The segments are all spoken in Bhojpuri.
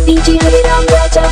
डीजे हरे राम राजा।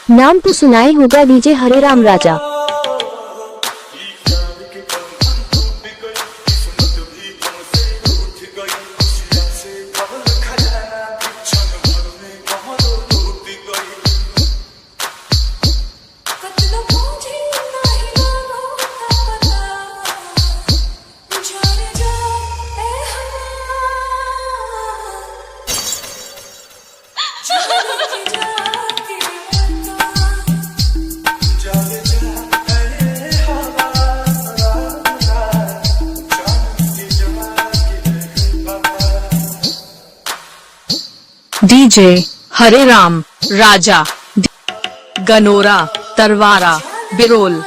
नाम तो सुनाए होगा डीजे हरे राम राजा। डीजे हरे राम राजा, गनोरा, तरवारा, बिरोल।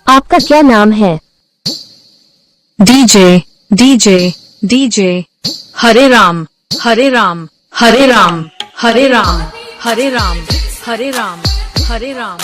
आपका क्या नाम है? डीजे डीजे डीजे हरे राम हरे राम हरे राम हरे राम हरे राम हरे राम हरे राम।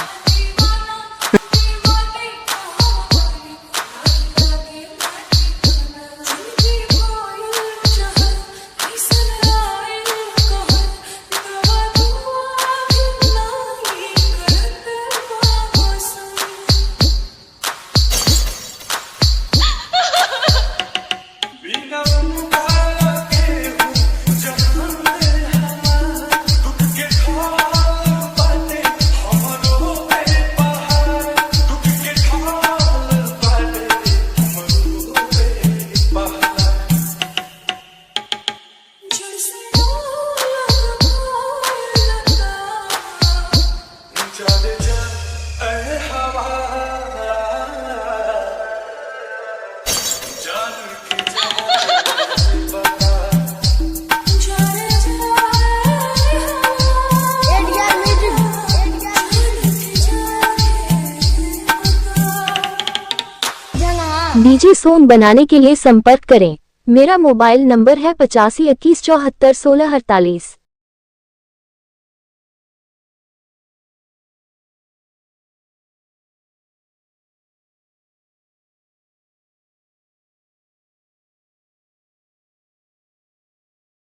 डीजे सॉन्ग बनाने के लिए संपर्क करें। मेरा मोबाइल नंबर है 85 21 74 16 48।